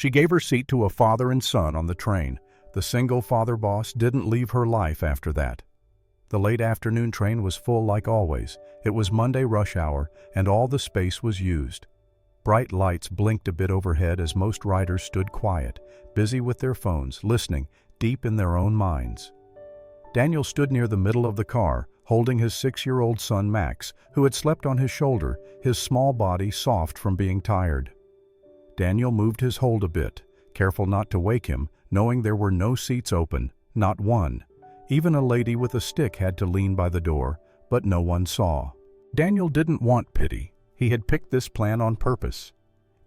She gave her seat to a father and son on the train. The single father boss didn't leave her life after that. The late afternoon train was full like always. It was Monday rush hour, and all the space was used. Bright lights blinked a bit overhead as most riders stood quiet, busy with their phones, listening, deep in their own minds. Daniel stood near the middle of the car, holding his 6-year-old son Max, who had slept on his shoulder, his small body soft from being tired. Daniel moved his hold a bit, careful not to wake him, knowing there were no seats open, not one. Even a lady with a stick had to lean by the door, but no one saw. Daniel didn't want pity. He had picked this plan on purpose.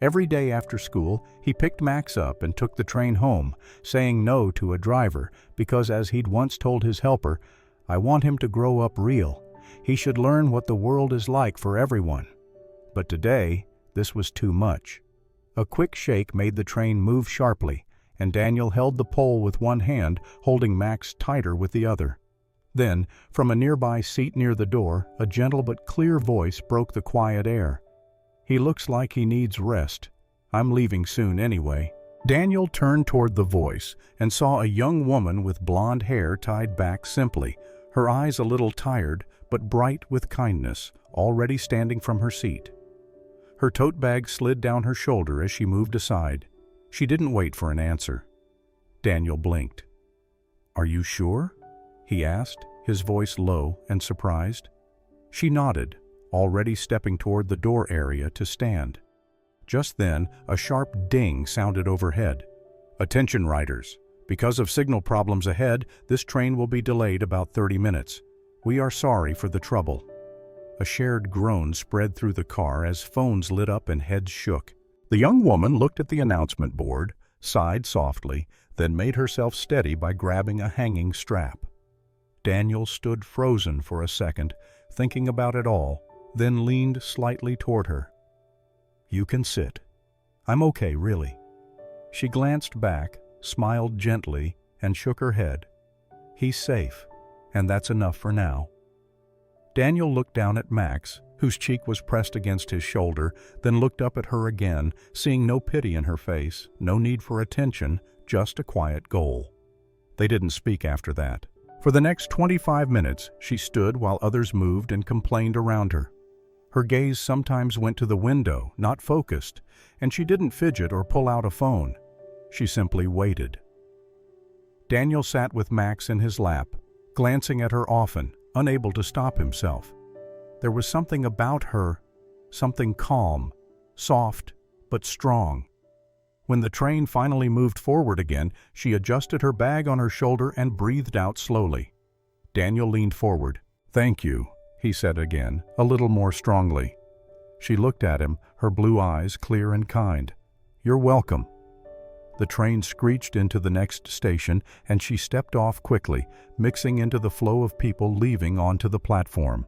Every day after school, he picked Max up and took the train home, saying no to a driver because, as he'd once told his helper, "I want him to grow up real. He should learn what the world is like for everyone." But today, this was too much. A quick shake made the train move sharply, and Daniel held the pole with one hand, holding Max tighter with the other. Then, from a nearby seat near the door, a gentle but clear voice broke the quiet air. "He looks like he needs rest. I'm leaving soon anyway." Daniel turned toward the voice and saw a young woman with blonde hair tied back simply, her eyes a little tired but bright with kindness, already standing from her seat. Her tote bag slid down her shoulder as she moved aside. She didn't wait for an answer. Daniel blinked. "Are you sure?" he asked, his voice low and surprised. She nodded, already stepping toward the door area to stand. Just then, a sharp ding sounded overhead. "Attention riders. Because of signal problems ahead, this train will be delayed about 30 minutes. We are sorry for the trouble." A shared groan spread through the car as phones lit up and heads shook. The young woman looked at the announcement board, sighed softly, then made herself steady by grabbing a hanging strap. Daniel stood frozen for a second, thinking about it all, then leaned slightly toward her. "You can sit. I'm okay, really." She glanced back, smiled gently, and shook her head. "He's safe, and that's enough for now." Daniel looked down at Max, whose cheek was pressed against his shoulder, then looked up at her again, seeing no pity in her face, no need for attention, just a quiet goal. They didn't speak after that. For the next 25 minutes, she stood while others moved and complained around her. Her gaze sometimes went to the window, not focused, and she didn't fidget or pull out a phone. She simply waited. Daniel sat with Max in his lap, glancing at her often, unable to stop himself. There was something about her, something calm, soft, but strong. When the train finally moved forward again, she adjusted her bag on her shoulder and breathed out slowly. Daniel leaned forward. "Thank you," he said again, a little more strongly. She looked at him, her blue eyes clear and kind. "You're welcome." The train screeched into the next station, and she stepped off quickly, mixing into the flow of people leaving onto the platform.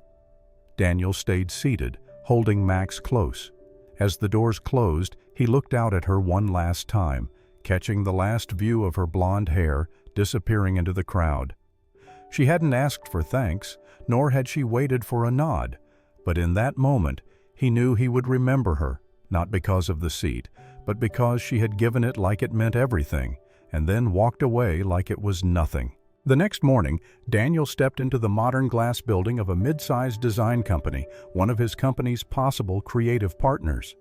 Daniel stayed seated, holding Max close. As the doors closed, he looked out at her one last time, catching the last view of her blonde hair disappearing into the crowd. She hadn't asked for thanks, nor had she waited for a nod, but in that moment, he knew he would remember her, not because of the seat, but because she had given it like it meant everything, and then walked away like it was nothing. The next morning, Daniel stepped into the modern glass building of a mid-sized design company, one of his company's possible creative partners.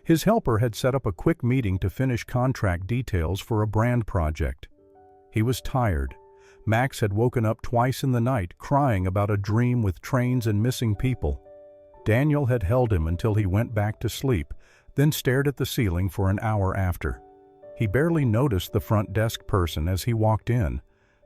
His helper had set up a quick meeting to finish contract details for a brand project. He was tired. Max had woken up twice in the night, crying about a dream with trains and missing people. Daniel had held him until he went back to sleep, then stared at the ceiling for an hour after. He barely noticed the front desk person as he walked in,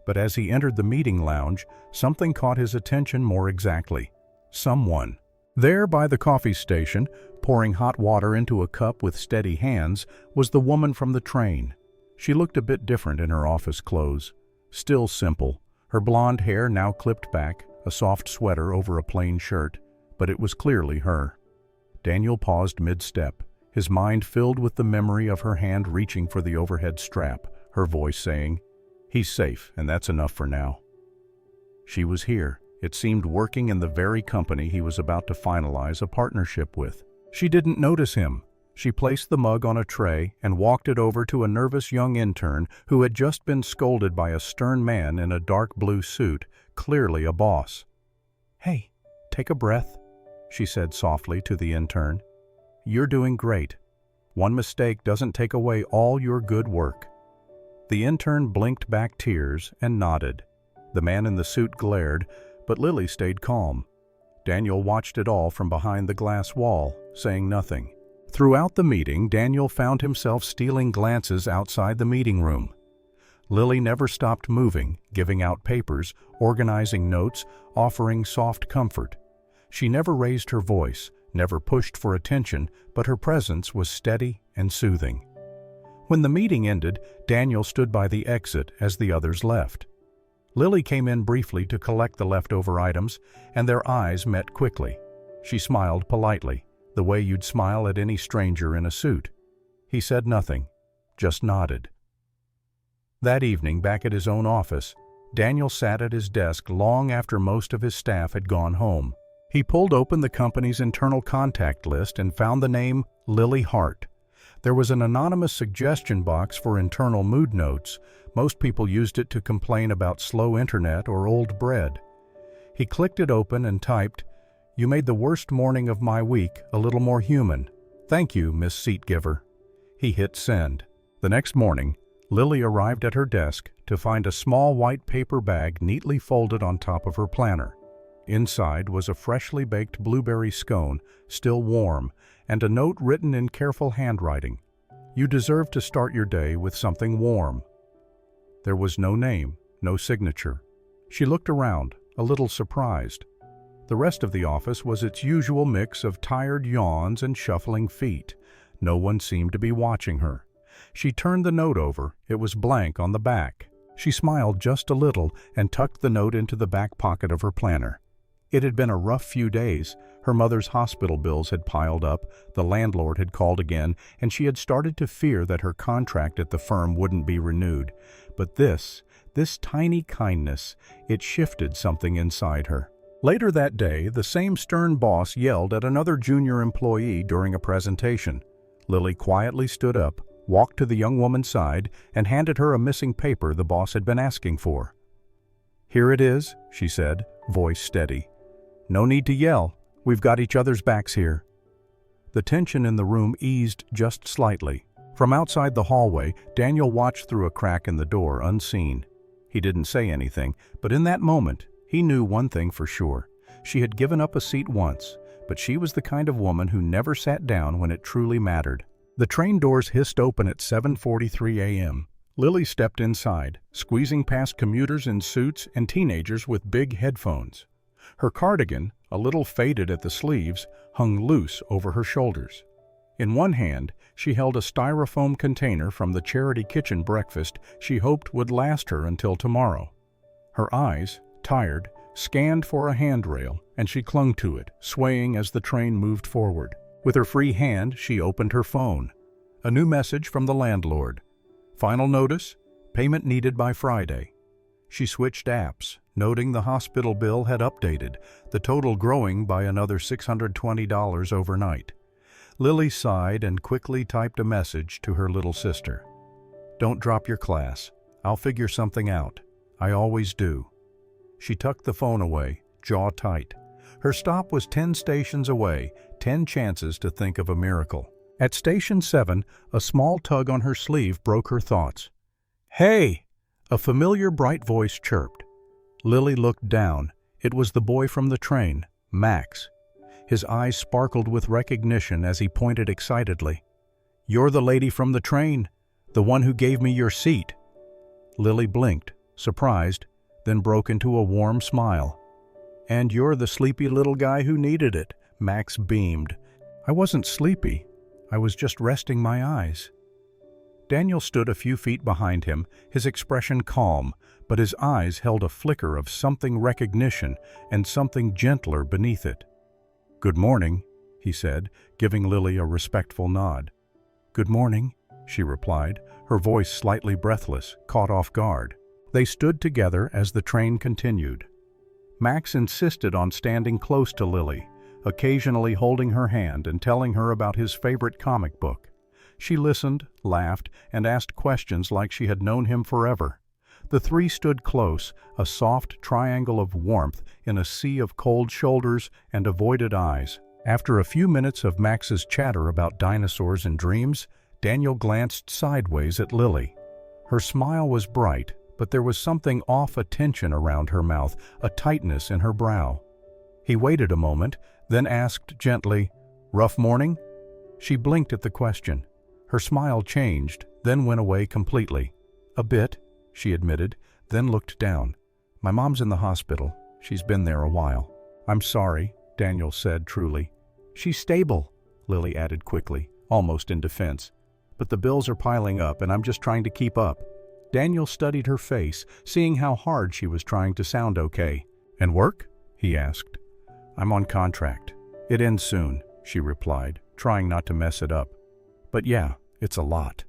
but as he entered the meeting lounge, something caught his attention more exactly. Someone. There by the coffee station, pouring hot water into a cup with steady hands, was the woman from the train. She looked a bit different in her office clothes. Still simple, her blonde hair now clipped back, a soft sweater over a plain shirt, but it was clearly her. Daniel paused mid-step, his mind filled with the memory of her hand reaching for the overhead strap, her voice saying, "He's safe, and that's enough for now." She was here, it seemed, working in the very company he was about to finalize a partnership with. She didn't notice him, She placed the mug on a tray and walked it over to a nervous young intern who had just been scolded by a stern man in a dark blue suit, clearly a boss. "Hey, take a breath," she said softly to the intern. "You're doing great. One mistake doesn't take away all your good work." The intern blinked back tears and nodded. The man in the suit glared, but Lily stayed calm. Daniel watched it all from behind the glass wall, saying nothing. Throughout the meeting, Daniel found himself stealing glances outside the meeting room. Lily never stopped moving, giving out papers, organizing notes, offering soft comfort. She never raised her voice, never pushed for attention, but her presence was steady and soothing. When the meeting ended, Daniel stood by the exit as the others left. Lily came in briefly to collect the leftover items, and their eyes met quickly. She smiled politely, the way you'd smile at any stranger in a suit. He said nothing, just nodded. That evening, back at his own office, Daniel sat at his desk long after most of his staff had gone home. He pulled open the company's internal contact list and found the name Lily Hart. There was an anonymous suggestion box for internal mood notes. Most people used it to complain about slow internet or old bread. He clicked it open and typed, "You made the worst morning of my week a little more human. Thank you, Miss Seat Giver." He hit send. The next morning, Lily arrived at her desk to find a small white paper bag neatly folded on top of her planner. Inside was a freshly baked blueberry scone, still warm, and a note written in careful handwriting. "You deserve to start your day with something warm." There was no name, no signature. She looked around, a little surprised. The rest of the office was its usual mix of tired yawns and shuffling feet. No one seemed to be watching her. She turned the note over. It was blank on the back. She smiled just a little and tucked the note into the back pocket of her planner. It had been a rough few days. Her mother's hospital bills had piled up, the landlord had called again, and she had started to fear that her contract at the firm wouldn't be renewed. But this tiny kindness, it shifted something inside her. Later that day, the same stern boss yelled at another junior employee during a presentation. Lily quietly stood up, walked to the young woman's side, and handed her a missing paper the boss had been asking for. "Here it is," she said, voice steady. "No need to yell. We've got each other's backs here." The tension in the room eased just slightly. From outside the hallway, Daniel watched through a crack in the door, unseen. He didn't say anything, but in that moment, he knew one thing for sure. She had given up a seat once, but she was the kind of woman who never sat down when it truly mattered. The train doors hissed open at 7:43 a.m. Lily stepped inside, squeezing past commuters in suits and teenagers with big headphones. Her cardigan, a little faded at the sleeves, hung loose over her shoulders. In one hand, she held a styrofoam container from the charity kitchen breakfast she hoped would last her until tomorrow. Her eyes, tired, scanned for a handrail, and she clung to it, swaying as the train moved forward. With her free hand, she opened her phone. A new message from the landlord. Final notice, payment needed by Friday. She switched apps, noting the hospital bill had updated, the total growing by another $620 overnight. Lily sighed and quickly typed a message to her little sister. "Don't drop your class. I'll figure something out. I always do." She tucked the phone away, jaw tight. Her stop was 10 stations away, 10 chances to think of a miracle. At Station 7, a small tug on her sleeve broke her thoughts. "Hey!" A familiar bright voice chirped. Lily looked down. It was the boy from the train, Max. His eyes sparkled with recognition as he pointed excitedly. "You're the lady from the train, the one who gave me your seat." Lily blinked, surprised, then broke into a warm smile. "And you're the sleepy little guy who needed it," Max beamed. "I wasn't sleepy. I was just resting my eyes." Daniel stood a few feet behind him, his expression calm, but his eyes held a flicker of something recognition and something gentler beneath it. "Good morning," he said, giving Lily a respectful nod. "Good morning," she replied, her voice slightly breathless, caught off guard. They stood together as the train continued. Max insisted on standing close to Lily, occasionally holding her hand and telling her about his favorite comic book. She listened, laughed, and asked questions like she had known him forever. The three stood close, a soft triangle of warmth in a sea of cold shoulders and avoided eyes. After a few minutes of Max's chatter about dinosaurs and dreams, Daniel glanced sideways at Lily. Her smile was bright, but there was something off, a tension around her mouth, a tightness in her brow. He waited a moment, then asked gently, "Rough morning?" She blinked at the question. Her smile changed, then went away completely. "A bit," she admitted, then looked down. "My mom's in the hospital. She's been there a while." "I'm sorry," Daniel said truly. "She's stable," Lily added quickly, almost in defense. "But the bills are piling up and I'm just trying to keep up." Daniel studied her face, seeing how hard she was trying to sound okay. "And work?" he asked. "I'm on contract. It ends soon," she replied, trying not to mess it up. "But yeah, it's a lot."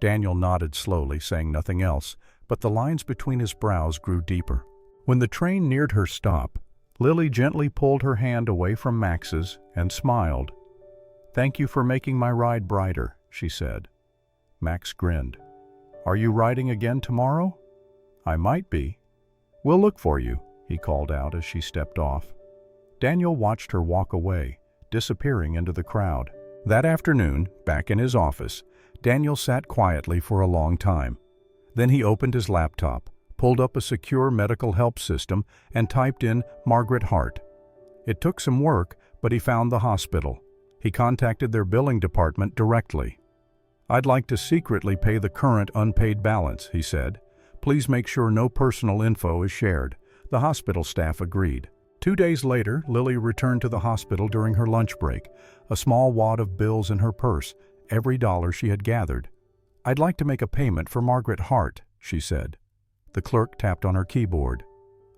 Daniel nodded slowly, saying nothing else, but the lines between his brows grew deeper. When the train neared her stop, Lily gently pulled her hand away from Max's and smiled. "Thank you for making my ride brighter," she said. Max grinned. "Are you riding again tomorrow?" "I might be." "We'll look for you," he called out as she stepped off. Daniel watched her walk away, disappearing into the crowd. That afternoon, back in his office, Daniel sat quietly for a long time. Then he opened his laptop, pulled up a secure medical help system, and typed in Margaret Hart. It took some work, but he found the hospital. He contacted their billing department directly. "I'd like to secretly pay the current unpaid balance," he said. "Please make sure no personal info is shared." The hospital staff agreed. 2 days later, Lily returned to the hospital during her lunch break, a small wad of bills in her purse, every dollar she had gathered. "I'd like to make a payment for Margaret Hart," she said. The clerk tapped on her keyboard.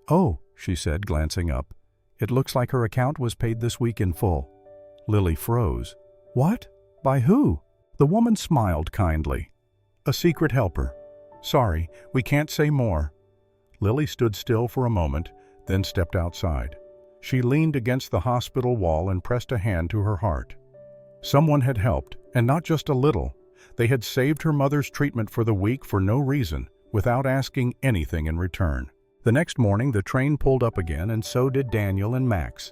"Oh," she said, glancing up. "It looks like her account was paid this week in full." Lily froze. "What? By who?" The woman smiled kindly. "A secret helper. Sorry, we can't say more." Lily stood still for a moment, then stepped outside. She leaned against the hospital wall and pressed a hand to her heart. Someone had helped, and not just a little. They had saved her mother's treatment for the week for no reason, without asking anything in return. The next morning, the train pulled up again, and so did Daniel and Max.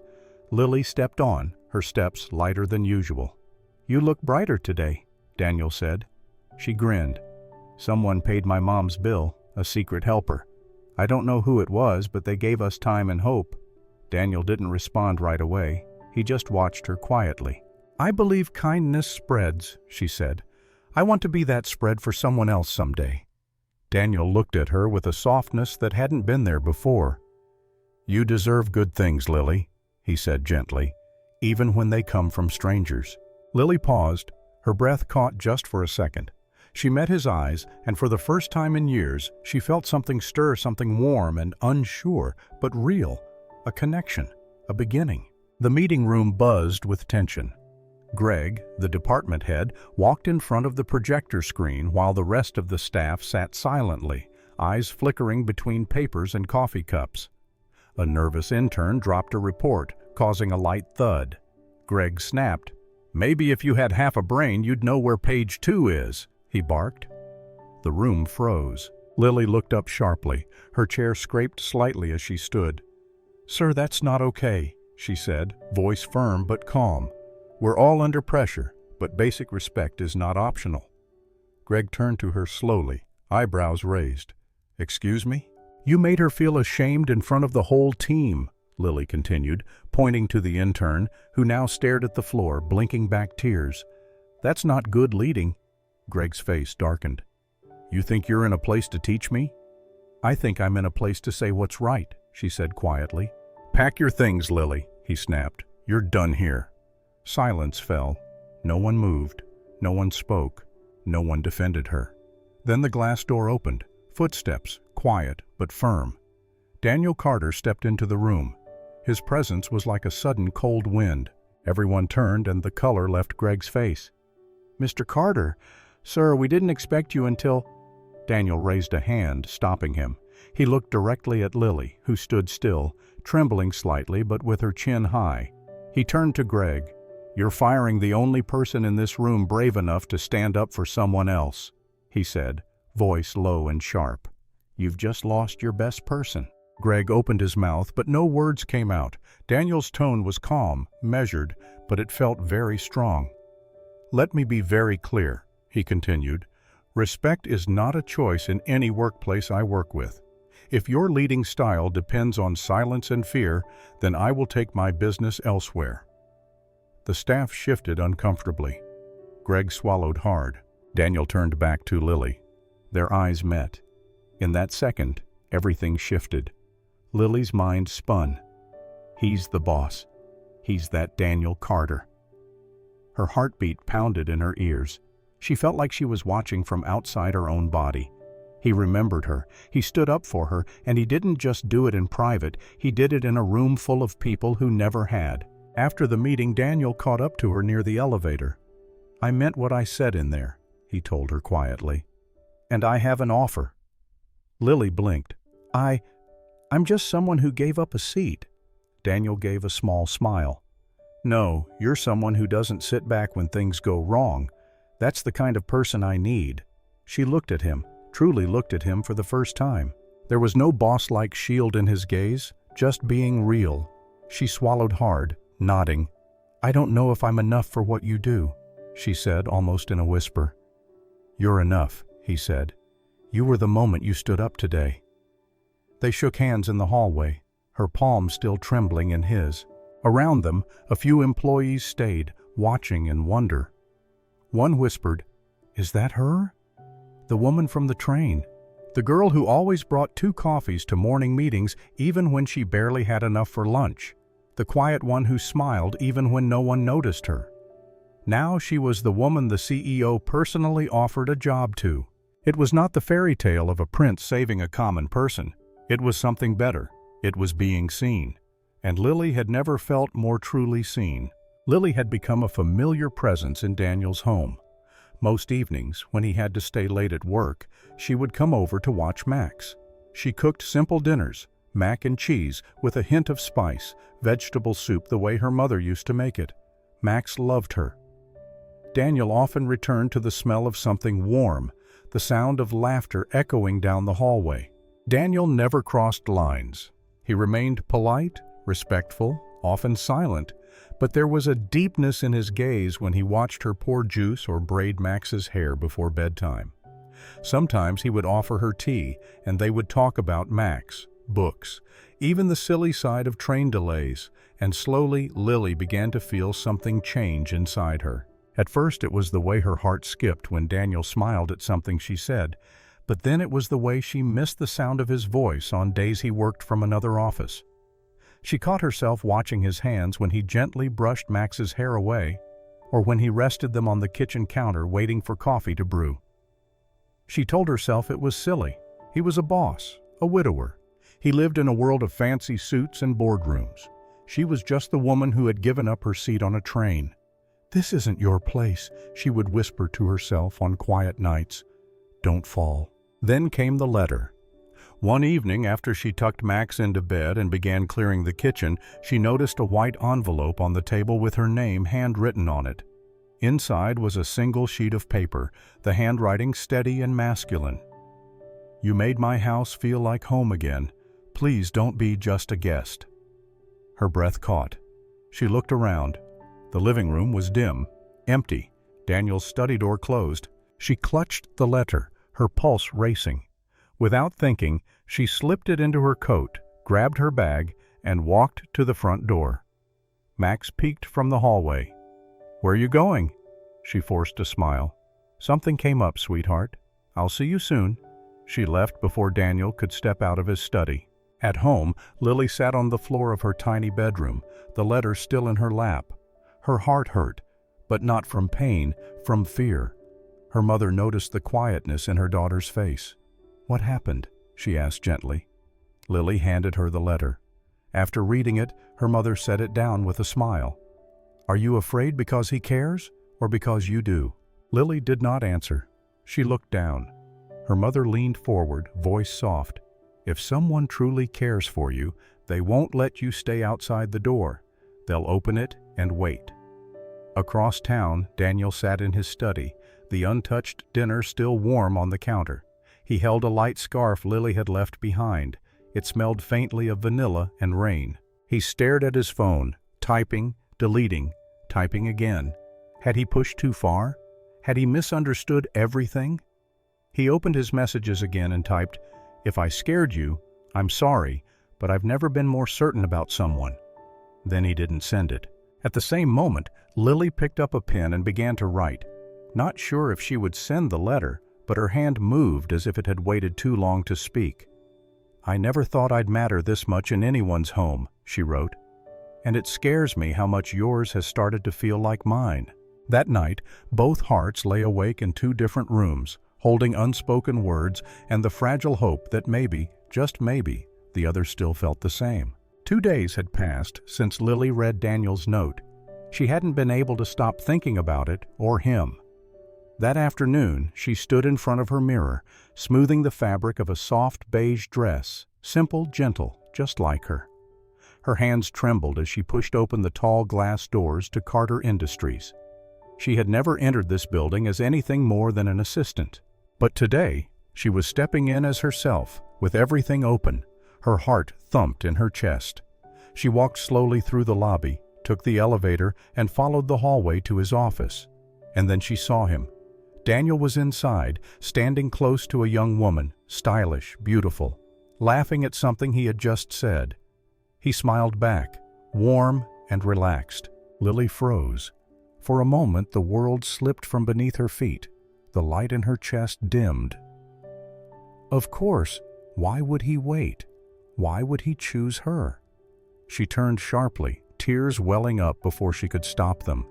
Lily stepped on, her steps lighter than usual. "You look brighter today," Daniel said. She grinned. "Someone paid my mom's bill, a secret helper. I don't know who it was, but they gave us time and hope." Daniel didn't respond right away. He just watched her quietly. "I believe kindness spreads," she said. "I want to be that spread for someone else someday." Daniel looked at her with a softness that hadn't been there before. "You deserve good things, Lily," he said gently, "even when they come from strangers." Lily paused, her breath caught just for a second. She met his eyes, and for the first time in years, she felt something stir, something warm and unsure, but real. A connection, a beginning. The meeting room buzzed with tension. Greg, the department head, walked in front of the projector screen while the rest of the staff sat silently, eyes flickering between papers and coffee cups. A nervous intern dropped a report, causing a light thud. Greg snapped. "Maybe if you had half a brain, you'd know where page 2 is, he barked. The room froze. Lily looked up sharply. Her chair scraped slightly as she stood. "Sir, that's not okay," she said, voice firm but calm. "We're all under pressure, but basic respect is not optional." Greg turned to her slowly, eyebrows raised. "Excuse me?" "You made her feel ashamed in front of the whole team," Lily continued, pointing to the intern, who now stared at the floor, blinking back tears. "That's not good leading." Greg's face darkened. "You think you're in a place to teach me?" "I think I'm in a place to say what's right," she said quietly. "Pack your things, Lily," he snapped. "You're done here." Silence fell. No one moved. No one spoke. No one defended her. Then the glass door opened. Footsteps, quiet but firm. Daniel Carter stepped into the room. His presence was like a sudden cold wind. Everyone turned and the color left Greg's face. "Mr. Carter, sir, we didn't expect you until—" Daniel raised a hand, stopping him. He looked directly at Lily, who stood still, trembling slightly but with her chin high. He turned to Greg. "You're firing the only person in this room brave enough to stand up for someone else," he said, voice low and sharp. "You've just lost your best person." Greg opened his mouth, but no words came out. Daniel's tone was calm, measured, but it felt very strong. "Let me be very clear," he continued. "Respect is not a choice in any workplace I work with. If your leading style depends on silence and fear, then I will take my business elsewhere." The staff shifted uncomfortably. Greg swallowed hard. Daniel turned back to Lily. Their eyes met. In that second, everything shifted. Lily's mind spun. He's the boss. He's that Daniel Carter. Her heartbeat pounded in her ears. She felt like she was watching from outside her own body. He remembered her. He stood up for her, and he didn't just do it in private. He did it in a room full of people who never had. After the meeting, Daniel caught up to her near the elevator. "I meant what I said in there," he told her quietly. "And I have an offer." Lily blinked. I'm just someone who gave up a seat." Daniel gave a small smile. "No, you're someone who doesn't sit back when things go wrong. That's the kind of person I need." She looked at him, truly looked at him for the first time. There was no boss-like shield in his gaze, just being real. She swallowed hard, nodding. "I don't know if I'm enough for what you do," she said, almost in a whisper. "You're enough," he said. "You were the moment you stood up today." They shook hands in the hallway, her palm still trembling in his. Around them, a few employees stayed, watching in wonder. One whispered, "Is that her? The woman from the train. The girl who always brought 2 coffees to morning meetings even when she barely had enough for lunch. The quiet one who smiled even when no one noticed her. Now she was the woman the CEO personally offered a job to." It was not the fairy tale of a prince saving a common person. It was something better. It was being seen. And Lily had never felt more truly seen. Lily had become a familiar presence in Daniel's home. Most evenings, when he had to stay late at work, she would come over to watch Max. She cooked simple dinners, mac and cheese with a hint of spice, vegetable soup the way her mother used to make it. Max loved her. Daniel often returned to the smell of something warm, the sound of laughter echoing down the hallway. Daniel never crossed lines. He remained polite, respectful, often silent, but there was a deepness in his gaze when he watched her pour juice or braid Max's hair before bedtime. Sometimes he would offer her tea, and they would talk about Max, books, even the silly side of train delays, and slowly Lily began to feel something change inside her. At first it was the way her heart skipped when Daniel smiled at something she said, but then it was the way she missed the sound of his voice on days he worked from another office. She caught herself watching his hands when he gently brushed Max's hair away, or when he rested them on the kitchen counter waiting for coffee to brew. She told herself it was silly. He was a boss, a widower. He lived in a world of fancy suits and boardrooms. She was just the woman who had given up her seat on a train. "This isn't your place," she would whisper to herself on quiet nights. "Don't fall." Then came the letter. One evening, after she tucked Max into bed and began clearing the kitchen, she noticed a white envelope on the table with her name handwritten on it. Inside was a single sheet of paper, the handwriting steady and masculine. "You made my house feel like home again. Please don't be just a guest." Her breath caught. She looked around. The living room was dim, empty, Daniel's study door closed. She clutched the letter, her pulse racing. Without thinking, she slipped it into her coat, grabbed her bag, and walked to the front door. Max peeked from the hallway. "Where are you going?" She forced a smile. "Something came up, sweetheart. I'll see you soon." She left before Daniel could step out of his study. At home, Lily sat on the floor of her tiny bedroom, the letter still in her lap. Her heart hurt, but not from pain, from fear. Her mother noticed the quietness in her daughter's face. "What happened?" she asked gently. Lily handed her the letter. After reading it, her mother set it down with a smile. "Are you afraid because he cares, or because you do?" Lily did not answer. She looked down. Her mother leaned forward, voice soft. "If someone truly cares for you, they won't let you stay outside the door. They'll open it and wait. Across town, Daniel sat in his study, the untouched dinner still warm on the counter. He held a light scarf Lily had left behind. It smelled faintly of vanilla and rain. He stared at his phone, typing, deleting, typing again. Had he pushed too far? Had he misunderstood everything? He opened his messages again and typed, "If I scared you, I'm sorry, but I've never been more certain about someone." Then he didn't send it. At the same moment, Lily picked up a pen and began to write. Not sure if she would send the letter, but her hand moved as if it had waited too long to speak. "I never thought I'd matter this much in anyone's home," she wrote. "And it scares me how much yours has started to feel like mine." That night, both hearts lay awake in two different rooms, holding unspoken words and the fragile hope that maybe, just maybe, the other still felt the same. 2 days had passed since Lily read Daniel's note. She hadn't been able to stop thinking about it or him. That afternoon, she stood in front of her mirror, smoothing the fabric of a soft beige dress, simple, gentle, just like her. Her hands trembled as she pushed open the tall glass doors to Carter Industries. She had never entered this building as anything more than an assistant. But today, she was stepping in as herself, with everything open. Her heart thumped in her chest. She walked slowly through the lobby, took the elevator, and followed the hallway to his office. And then she saw him. Daniel was inside, standing close to a young woman, stylish, beautiful, laughing at something he had just said. He smiled back, warm and relaxed. Lily froze. For a moment, the world slipped from beneath her feet. The light in her chest dimmed. Of course, why would he wait? Why would he choose her? She turned sharply, tears welling up before she could stop them.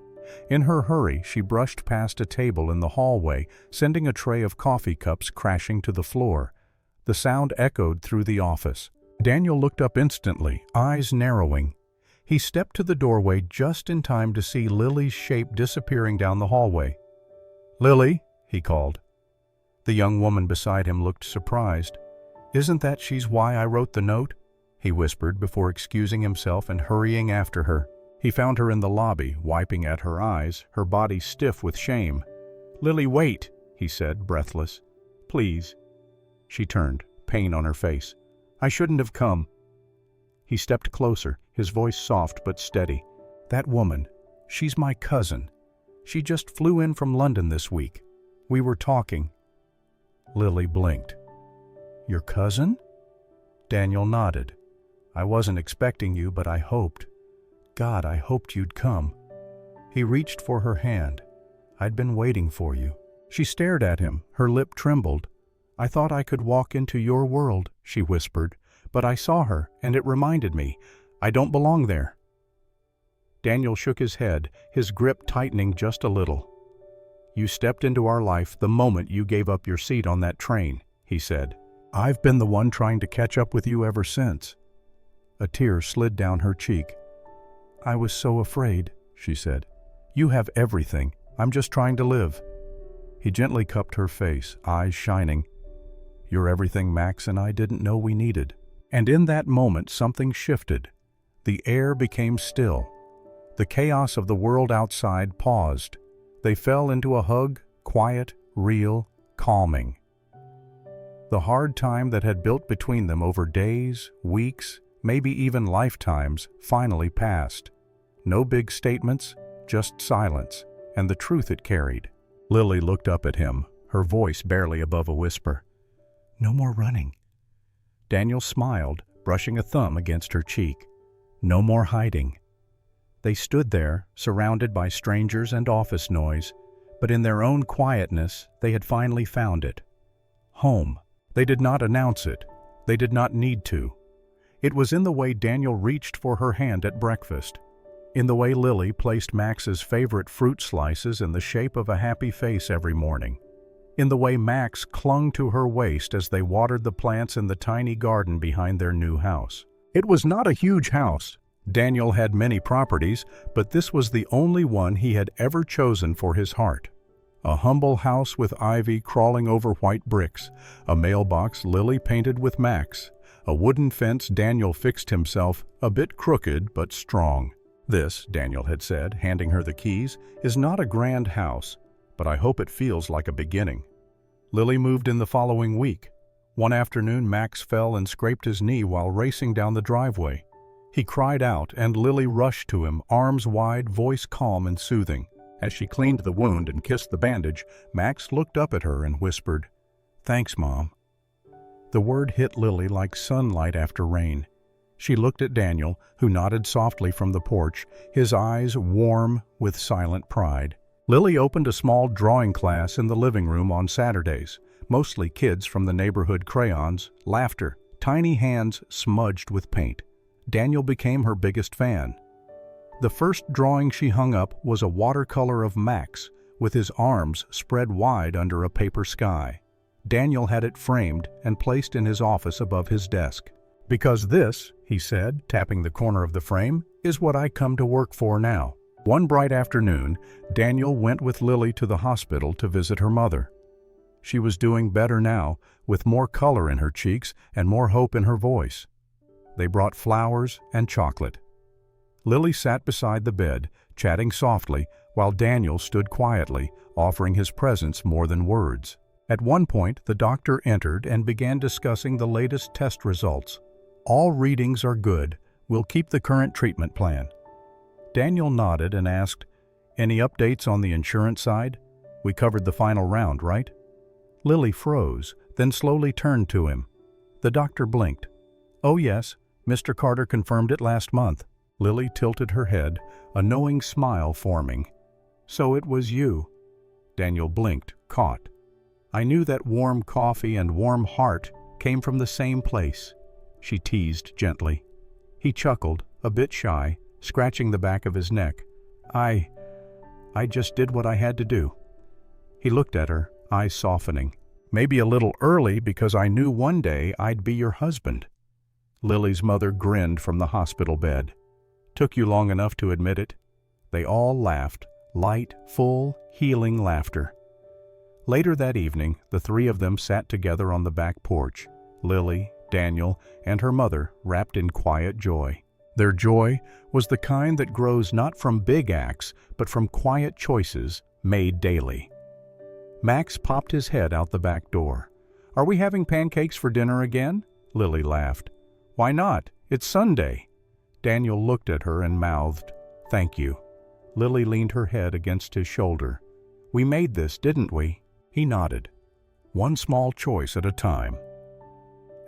In her hurry, she brushed past a table in the hallway, sending a tray of coffee cups crashing to the floor. The sound echoed through the office. Daniel looked up instantly, eyes narrowing. He stepped to the doorway just in time to see Lily's shape disappearing down the hallway. "Lily," he called. The young woman beside him looked surprised. "Isn't that she's why I wrote the note?" he whispered before excusing himself and hurrying after her. He found her in the lobby, wiping at her eyes, her body stiff with shame. "Lily, wait," he said, breathless. "Please." She turned, pain on her face. "I shouldn't have come." He stepped closer, his voice soft but steady. "That woman, she's my cousin. She just flew in from London this week. We were talking." Lily blinked. "Your cousin?" Daniel nodded. "I wasn't expecting you, but I hoped. God, I hoped you'd come." He reached for her hand. "I'd been waiting for you." She stared at him, her lip trembled. "I thought I could walk into your world," she whispered, "but I saw her, and it reminded me. I don't belong there." Daniel shook his head, his grip tightening just a little. "You stepped into our life the moment you gave up your seat on that train," he said. "I've been the one trying to catch up with you ever since." A tear slid down her cheek. "I was so afraid," she said. "You have everything. I'm just trying to live." He gently cupped her face, eyes shining. "You're everything Max and I didn't know we needed." And in that moment something shifted. The air became still. The chaos of the world outside paused. They fell into a hug, quiet, real, calming. The hard time that had built between them over days, weeks, maybe even lifetimes, finally passed. No big statements, just silence, and the truth it carried. Lily looked up at him, her voice barely above a whisper. "No more running." Daniel smiled, brushing a thumb against her cheek. "No more hiding." They stood there, surrounded by strangers and office noise, but in their own quietness, they had finally found it. Home. They did not announce it. They did not need to. It was in the way Daniel reached for her hand at breakfast, in the way Lily placed Max's favorite fruit slices in the shape of a happy face every morning, in the way Max clung to her waist as they watered the plants in the tiny garden behind their new house. It was not a huge house. Daniel had many properties, but this was the only one he had ever chosen for his heart. A humble house with ivy crawling over white bricks, a mailbox Lily painted with Max, a wooden fence Daniel fixed himself, a bit crooked but strong. "This," Daniel had said, handing her the keys, "is not a grand house, but I hope it feels like a beginning." Lily moved in the following week. One afternoon, Max fell and scraped his knee while racing down the driveway. He cried out, and Lily rushed to him, arms wide, voice calm and soothing. As she cleaned the wound and kissed the bandage, Max looked up at her and whispered, "Thanks, Mom." The word hit Lily like sunlight after rain. She looked at Daniel, who nodded softly from the porch, his eyes warm with silent pride. Lily opened a small drawing class in the living room on Saturdays, mostly kids from the neighborhood, crayons, laughter, tiny hands smudged with paint. Daniel became her biggest fan. The first drawing she hung up was a watercolor of Max, with his arms spread wide under a paper sky. Daniel had it framed and placed in his office above his desk. "Because this," he said, tapping the corner of the frame, "is what I come to work for now." One bright afternoon, Daniel went with Lily to the hospital to visit her mother. She was doing better now, with more color in her cheeks and more hope in her voice. They brought flowers and chocolate. Lily sat beside the bed, chatting softly, while Daniel stood quietly, offering his presence more than words. At one point, the doctor entered and began discussing the latest test results. "All readings are good. We'll keep the current treatment plan." Daniel nodded and asked, "Any updates on the insurance side? We covered the final round, right?" Lily froze, then slowly turned to him. The doctor blinked. "Oh yes, Mr. Carter confirmed it last month." Lily tilted her head, a knowing smile forming. "So it was you." Daniel blinked, caught. "I knew that warm coffee and warm heart came from the same place," she teased gently. He chuckled, a bit shy, scratching the back of his neck. I just did what I had to do." He looked at her, eyes softening. "Maybe a little early because I knew one day I'd be your husband." Lily's mother grinned from the hospital bed. "Took you long enough to admit it?" They all laughed, light, full, healing laughter. Later that evening, the three of them sat together on the back porch, Lily, Daniel, and her mother, wrapped in quiet joy. Their joy was the kind that grows not from big acts, but from quiet choices made daily. Max popped his head out the back door. "Are we having pancakes for dinner again?" Lily laughed. "Why not? It's Sunday." Daniel looked at her and mouthed, "Thank you." Lily leaned her head against his shoulder. "We made this, didn't we?" He nodded. One small choice at a time.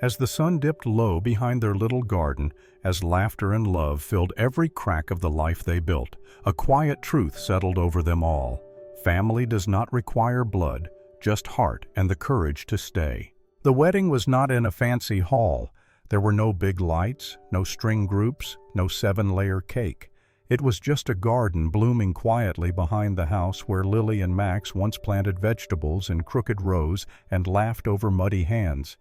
As the sun dipped low behind their little garden, as laughter and love filled every crack of the life they built, a quiet truth settled over them all. Family does not require blood, just heart and the courage to stay. The wedding was not in a fancy hall. There were no big lights, no string groups, no 7-layer cake. It was just a garden blooming quietly behind the house where Lily and Max once planted vegetables in crooked rows and laughed over muddy hands.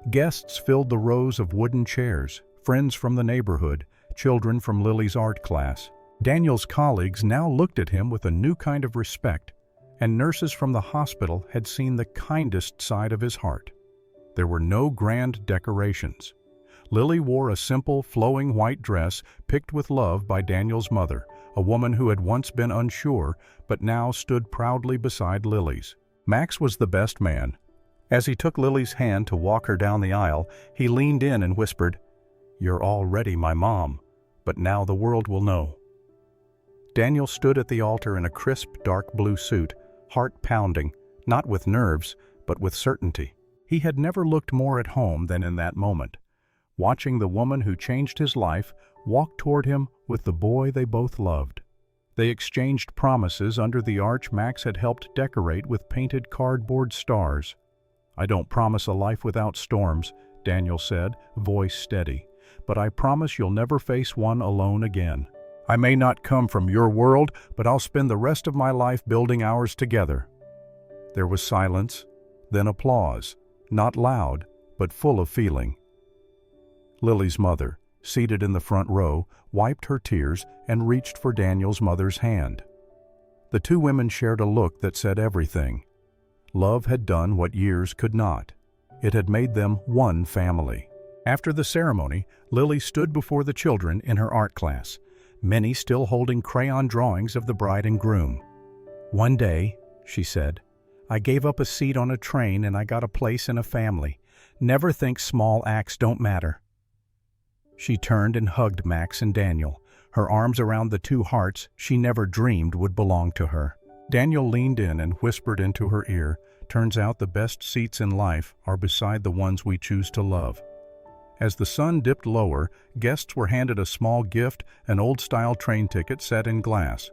Guests filled the rows of wooden chairs, friends from the neighborhood, children from Lily's art class. Daniel's colleagues now looked at him with a new kind of respect, and nurses from the hospital had seen the kindest side of his heart. There were no grand decorations. Lily wore a simple, flowing white dress picked with love by Daniel's mother, a woman who had once been unsure but now stood proudly beside Lily's. Max was the best man. As he took Lily's hand to walk her down the aisle, he leaned in and whispered, "You're already my mom, but now the world will know." Daniel stood at the altar in a crisp, dark blue suit, heart pounding, not with nerves, but with certainty. He had never looked more at home than in that moment, watching the woman who changed his life walk toward him with the boy they both loved. They exchanged promises under the arch Max had helped decorate with painted cardboard stars. "I don't promise a life without storms," Daniel said, voice steady, "but I promise you'll never face one alone again. I may not come from your world, but I'll spend the rest of my life building ours together." There was silence, then applause, not loud, but full of feeling. Lily's mother, seated in the front row, wiped her tears and reached for Daniel's mother's hand. The two women shared a look that said everything. Love had done what years could not. It had made them one family. After the ceremony, Lily stood before the children in her art class. many still holding crayon drawings of the bride and groom. "One day," she said, "I gave up a seat on a train and I got a place in a family. Never think small acts don't matter." She turned and hugged Max and Daniel, her arms around the two hearts she never dreamed would belong to her. Daniel leaned in and whispered into her ear, "Turns out the best seats in life are beside the ones we choose to love." As the sun dipped lower, guests were handed a small gift, an old-style train ticket set in glass.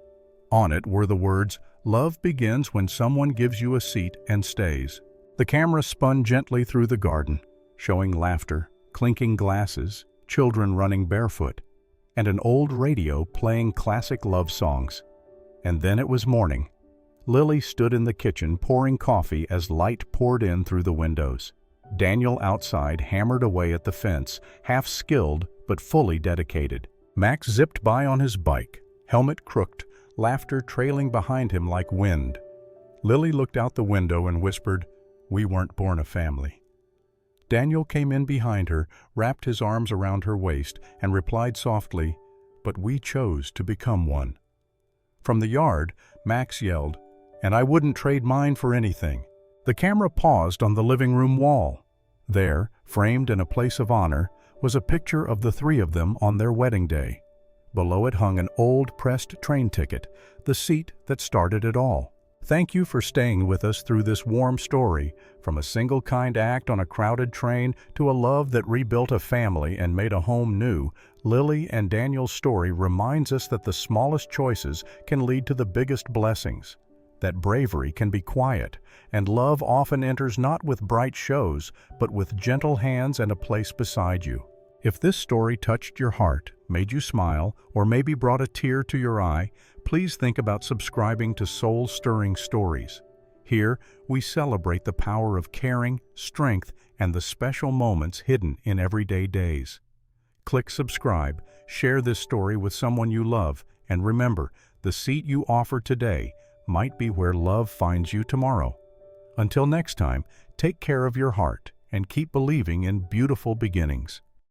On it were the words, "Love begins when someone gives you a seat and stays." The camera spun gently through the garden, showing laughter, clinking glasses, children running barefoot, and an old radio playing classic love songs. And then it was morning. Lily stood in the kitchen pouring coffee as light poured in through the windows. Daniel outside hammered away at the fence, half skilled but fully dedicated. Max zipped by on his bike, helmet crooked, laughter trailing behind him like wind. Lily looked out the window and whispered, "We weren't born a family." Daniel came in behind her, wrapped his arms around her waist, and replied softly, "But we chose to become one." From the yard, Max yelled, "And I wouldn't trade mine for anything." The camera paused on the living room wall. There, framed in a place of honor, was a picture of the three of them on their wedding day. Below it hung an old pressed train ticket, the seat that started it all. Thank you for staying with us through this warm story, from a single kind act on a crowded train to a love that rebuilt a family and made a home new. Lily and Daniel's story reminds us that the smallest choices can lead to the biggest blessings, that bravery can be quiet, and love often enters not with bright shows, but with gentle hands and a place beside you. If this story touched your heart, made you smile, or maybe brought a tear to your eye, please think about subscribing to Soul-Stirring Stories. Here, we celebrate the power of caring, strength, and the special moments hidden in everyday days. Click subscribe, share this story with someone you love, and remember, the seat you offer today might be where love finds you tomorrow. Until next time, take care of your heart and keep believing in beautiful beginnings.